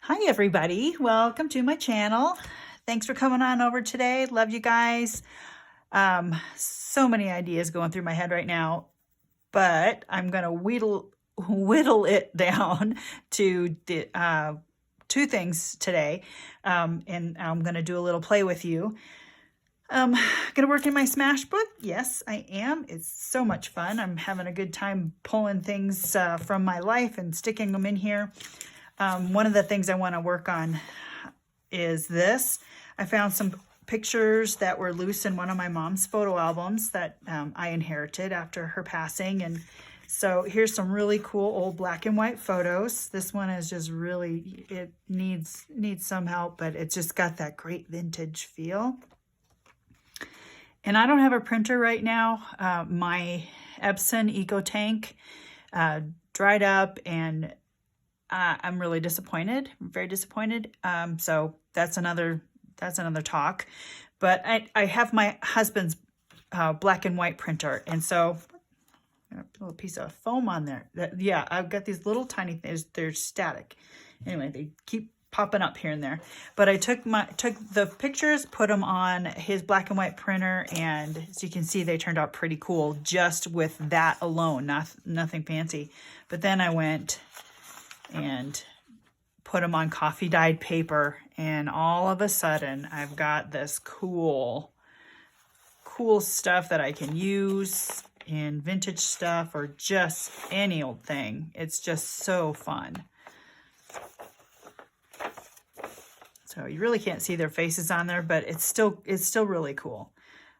Hi everybody, welcome to my channel. Thanks for coming on over today. Love you guys. So many ideas going through my head right now, but I'm gonna whittle it down to two things today. And I'm gonna do a little play with you. Gonna work in my smash book. Yes, I am. It's so much fun. I'm having a good time pulling things from my life and sticking them in here. One of the things I want to work on is this. I found some pictures that were loose in one of my mom's photo albums that I inherited after her passing. And so here's some really cool old black and white photos. This one is just really, it needs some help, but it's just got that great vintage feel. And I don't have a printer right now. My Epson EcoTank dried up, and I'm really disappointed. I'm very disappointed. So that's another talk. But I have my husband's black and white printer, and so a little piece of foam on there. Yeah, I've got these little tiny things. They're static. Anyway, they keep popping up here and there. But I took the pictures, put them on his black and white printer, and as you can see, they turned out pretty cool just with that alone. Nothing fancy. But then I went and put them on coffee dyed paper, and all of a sudden I've got this cool stuff that I can use in vintage stuff or just any old thing. It's just so fun. So you really can't see their faces on there, but it's still really cool.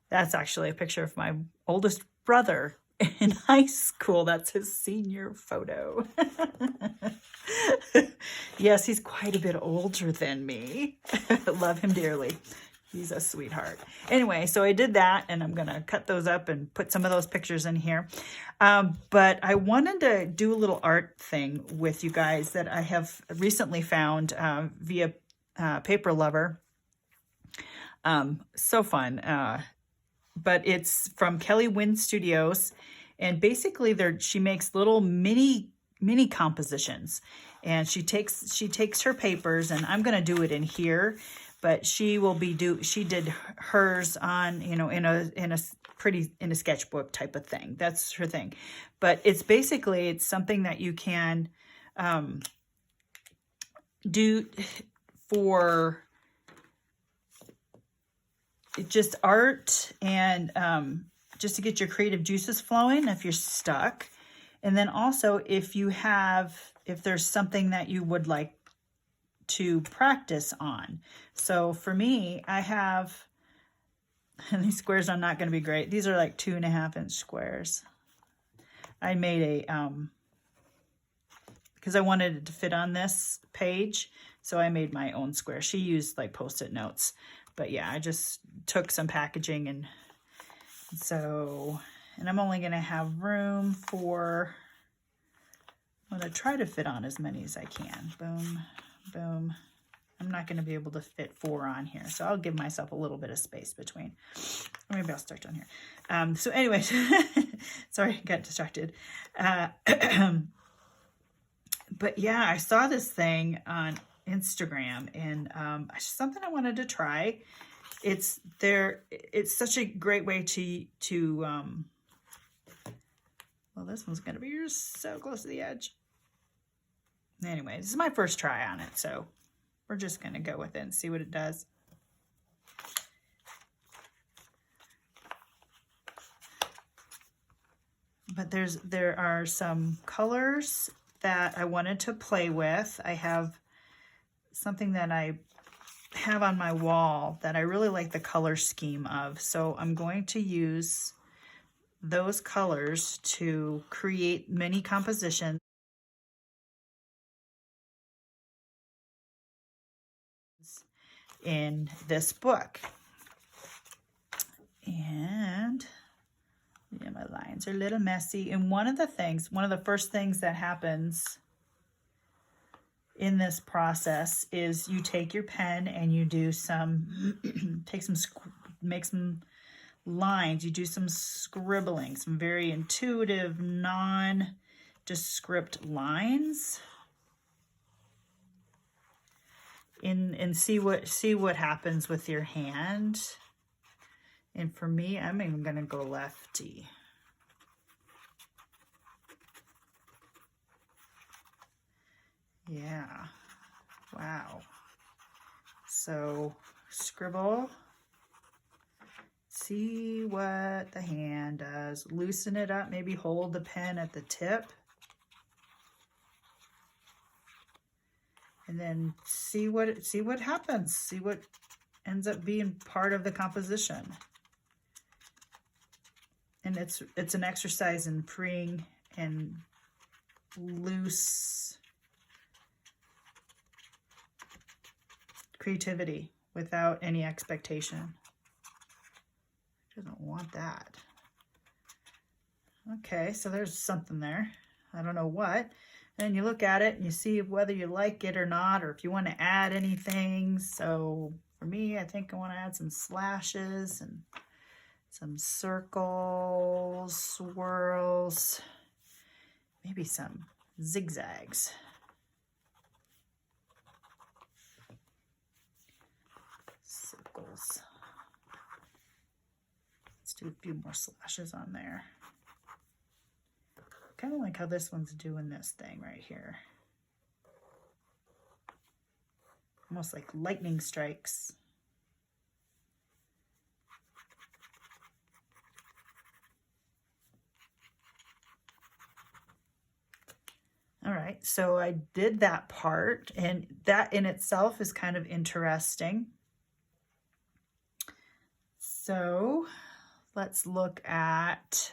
That's actually a picture of my oldest brother in high school. That's his senior photo. Yes, he's quite a bit older than me. Love him dearly. He's a sweetheart. Anyway, so I did that, and I'm going to cut those up and put some of those pictures in here. But I wanted to do a little art thing with you guys that I have recently found via Paper Lover. So fun. But it's from Kelly Wynn Studios, and basically she makes little mini compositions, and she takes her papers, and I'm going to do it in here, but she did hers on, in a sketchbook type of thing. That's her thing. But it's something that you can do for just art, and just to get your creative juices flowing if you're stuck. And then also if there's something that you would like to practice on. So for me, I have, and these squares are not going to be great. These are like 2.5-inch squares. I made because I wanted it to fit on this page, so I made my own square. She used like Post-it notes. But yeah, I just took some packaging, and I'm only going to have room for, I'm going to try to fit on as many as I can. Boom, boom. I'm not going to be able to fit 4 on here, so I'll give myself a little bit of space between. Or maybe I'll start down here. So anyways, sorry, got distracted. But yeah, I saw this thing on Instagram, and something I wanted to try. It's such a great way to well, this one's gonna be so close to the edge. Anyway, this is my first try on it, so we're just gonna go with it and see what it does. But there are some colors that I wanted to play with. I have something that I have on my wall that I really like the color scheme of. So I'm going to use those colors to create mini compositions in this book. And yeah, my lines are a little messy. And one of the first things that happens in this process is you take your pen and you do make some lines. You do some scribbling, some very intuitive, nondescript lines. and see what happens with your hand. And for me, I'm even gonna go lefty. Yeah, wow. So scribble, see what the hand does. Loosen it up, maybe hold the pen at the tip. And then see what happens. See what ends up being part of the composition. And it's an exercise in freeing and loose creativity without any expectation. Doesn't want that. Okay, so there's something there. I don't know what. And you look at it and you see whether you like it or not, or if you want to add anything. So for me, I think I want to add some slashes and some circles, swirls, maybe some zigzags. Circles. Let's do a few more slashes on there. Kind of like how this one's doing this thing right here. Almost like lightning strikes. All right, so I did that part, and that in itself is kind of interesting. So let's look at,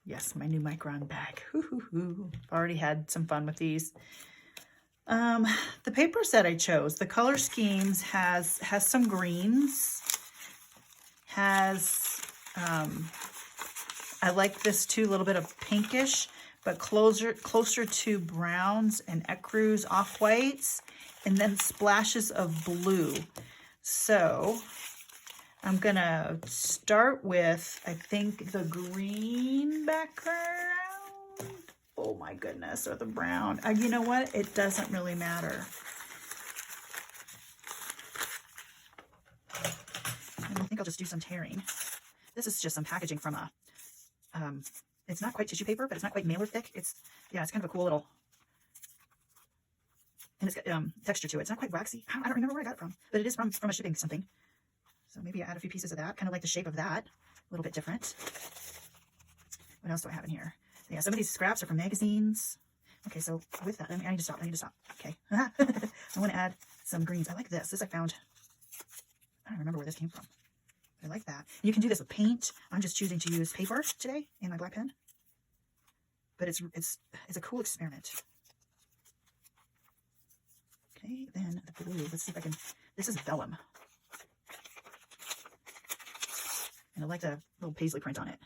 yes, my new Micron bag. I've already had some fun with these. The papers that I chose, the color schemes has some greens, I like this too, a little bit of pinkish, but closer to browns and ecru's off-whites, and then splashes of blue. So I'm gonna start with, I think, the green background. Oh my goodness, or the brown. You know what? It doesn't really matter. And I think I'll just do some tearing. This is just some packaging from a, it's not quite tissue paper, but it's not quite mailer thick. It's kind of a cool little, and it's got texture to it. It's not quite waxy. I don't remember where I got it from, but it is from a shipping something. So maybe I add a few pieces of that, kind of like the shape of that, a little bit different. What else do I have in here? Yeah, some of these scraps are from magazines. Okay, so with that, I need to stop. Okay. I want to add some greens. I like this. This I found, I don't remember where this came from. I like that. You can do this with paint. I'm just choosing to use paper today in my black pen. But it's a cool experiment. Okay, then the blue. Let's see if I can. This is vellum. And I like the little paisley print on it.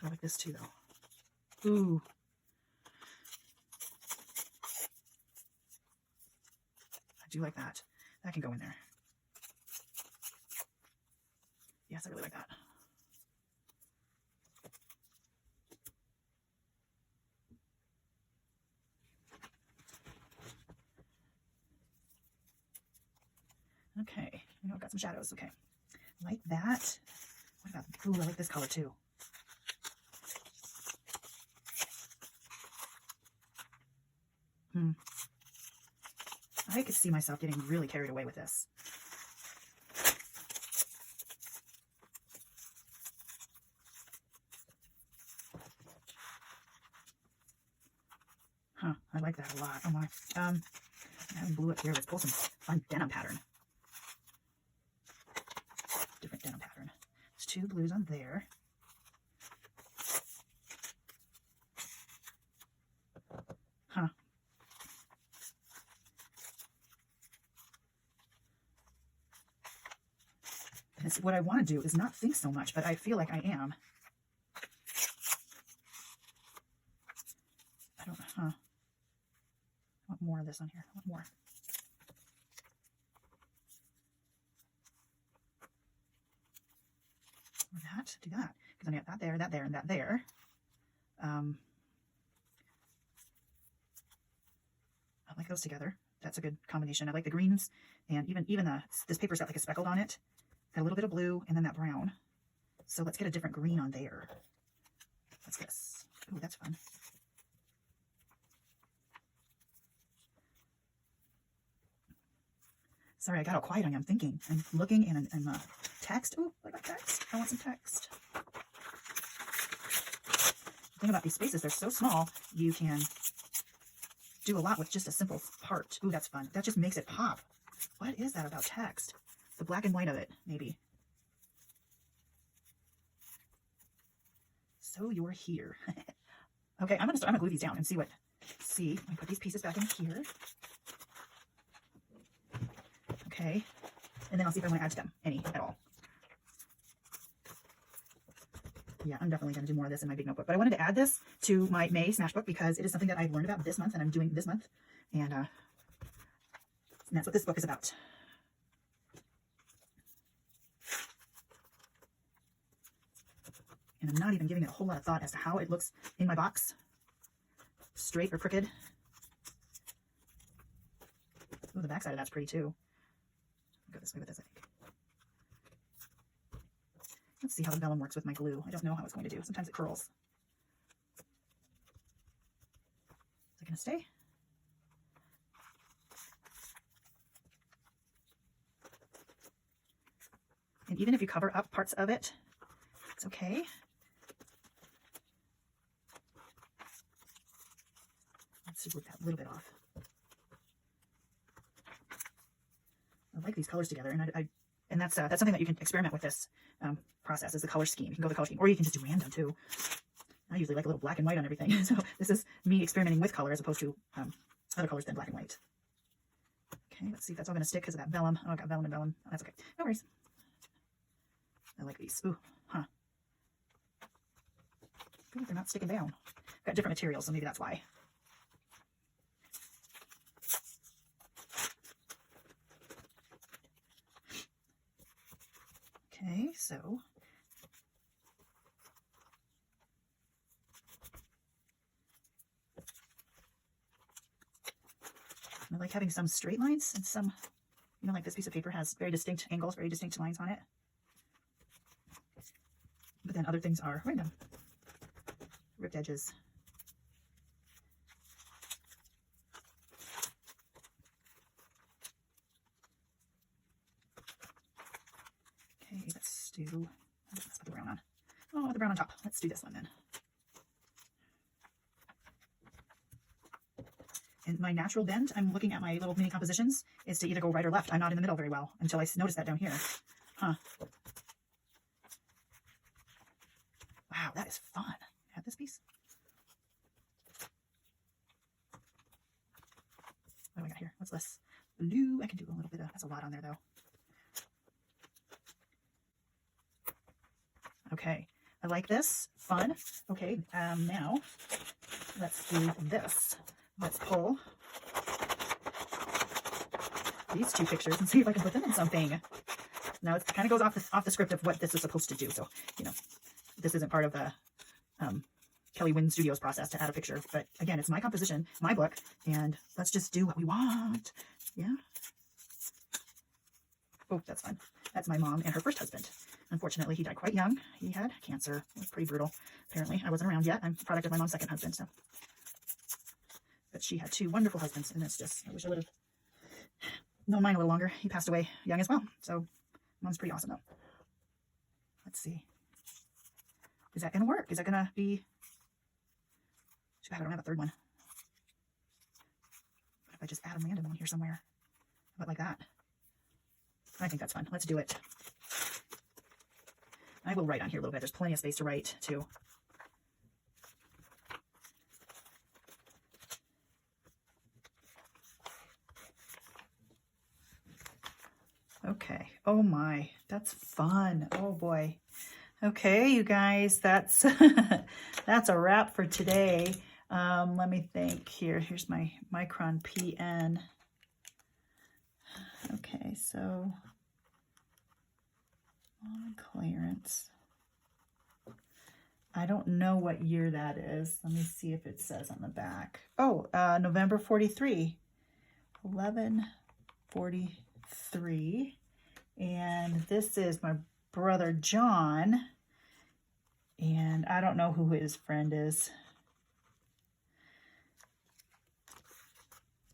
I like this too, though. Ooh. I do like that. That can go in there. Yes, I really like that. Okay, I've got some shadows. Okay, like that. What about, ooh, I like this color too. I could see myself getting really carried away with this. Huh, I like that a lot. Oh my. I have blue up here. Let's pull some fun denim pattern. Different denim pattern. There's two blues on there. Huh. And what I want to do is not think so much, but I feel like I am. I don't know. Huh. I want more of this on here. I want more. that, do that. Because then I got that there, and that there. I like those together. That's a good combination. I like the greens, and even this paper's got like a speckled on it. Got a little bit of blue and then that brown. So let's get a different green on there. What's this? Oh, that's fun. Sorry, I got all quiet on you. I'm thinking. I'm looking and I'm text. Oh, I got text. I want some text. The thing about these spaces, they're so small, you can do a lot with just a simple part. Ooh, that's fun. That just makes it pop. What is that about text? The black and white of it, maybe. So you're here. Okay, I'm gonna glue these down and see. Let me put these pieces back in here. Okay, and then I'll see if I want to add to them any at all. Yeah, I'm definitely going to do more of this in my big notebook. But I wanted to add this to my May Smashbook because it is something that I've learned about this month and I'm doing this month. And that's what this book is about. And I'm not even giving it a whole lot of thought as to how it looks in my box. Straight or crooked. Oh, the back side of that's pretty too. I'll go this way with this, I think. Let's see how the vellum works with my glue. I don't know how it's going to do. Sometimes it curls. Is it going to stay? And even if you cover up parts of it, it's okay. Let's just work that a little bit off. I like these colors together, and that's something that you can experiment with this process, is the color scheme. You can go the color scheme, or you can just do random too. I usually like a little black and white on everything, so this is me experimenting with color as opposed to other colors than black and white. Okay, let's see if that's all going to stick because of that vellum. Oh, I got vellum and vellum. Oh, that's okay. No worries. I like these. Ooh, huh. Ooh, they're not sticking down. I've got different materials, so maybe that's why. Okay, so I like having some straight lines and some, like this piece of paper has very distinct angles, very distinct lines on it. But then other things are random. Ripped edges. Okay, let's put the brown on. Oh, the brown on top. Let's do this one then. And my natural bend, I'm looking at my little mini compositions, is to either go right or left. I'm not in the middle very well until I notice that down here. Huh. Wow, that is fun. Have this piece. What do I got here? What's this? Blue. I can do a little bit of, that's a lot on there though. Okay, I like this. Fun. Okay, now let's do this. Let's pull these two pictures and see if I can put them in something. Now it kind of goes off the script of what this is supposed to do. So, this isn't part of the Kelly Wynn Studios process to add a picture. But again, it's my composition, my book, and let's just do what we want. Yeah. Oh, that's fun. That's my mom and her first husband. Unfortunately, he died quite young. He had cancer. It was pretty brutal, apparently. I wasn't around yet. I'm a product of my mom's second husband, so. But she had two wonderful husbands, and it's just, I wish I would have known mine a little longer. He passed away young as well, so mom's pretty awesome, though. Let's see. Is that going to work? Is that going to be... I don't have a third one. What if I just add a random one here somewhere? How about like that? I think that's fun. Let's do it. I will write on here a little bit. There's plenty of space to write, too. Okay. Oh my, that's fun. Oh boy. Okay, you guys, that's that's a wrap for today. Let me think here. Here's my Micron PN. Okay, so on clearance. I don't know what year that is. Let me see if it says on the back. Oh, November 43. 11/43. And this is my brother John. And I don't know who his friend is.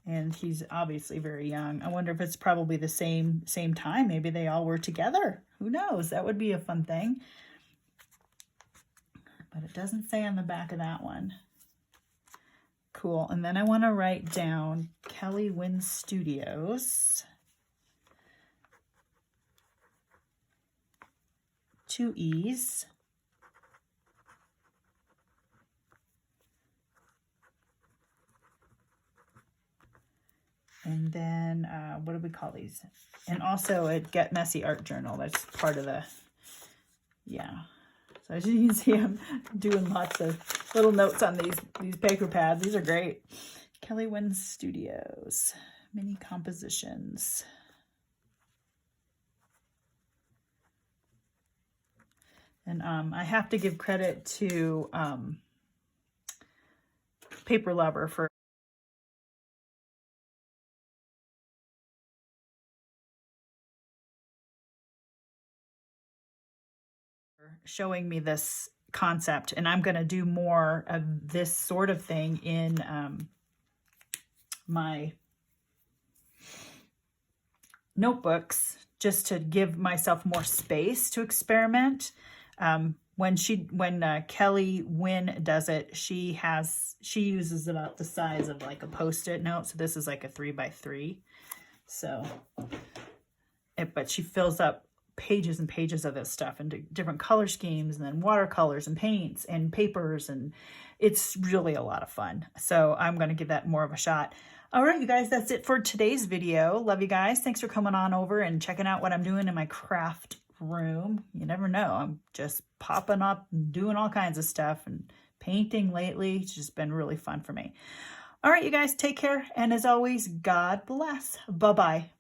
And he's obviously very young. I wonder if it's probably the same time. Maybe they all were together. Who knows? That would be a fun thing. But it doesn't say on the back of that one. Cool. And then I want to write down Kelly Wynn Studios. 2 E's. And then, what do we call these? And also a Get Messy art journal. That's part of the, yeah. So as you can see, I'm doing lots of little notes on these paper pads. These are great. Kelly Wynn Studios, mini compositions. And I have to give credit to Paper Lover for showing me this concept, and I'm going to do more of this sort of thing in my notebooks, just to give myself more space to experiment. When Kelly Wynn does it, she uses about the size of like a Post-it note. So this is like a 3x3. So, but she fills up pages and pages of this stuff into different color schemes, and then watercolors and paints and papers, and it's really a lot of fun. So I'm going to give that more of a shot. All right, you guys, that's it for today's video. Love you guys. Thanks for coming on over and checking out what I'm doing in my craft room. You never know. I'm just popping up and doing all kinds of stuff and painting lately. It's just been really fun for me. All right, you guys, take care. And as always, God bless. Bye-bye.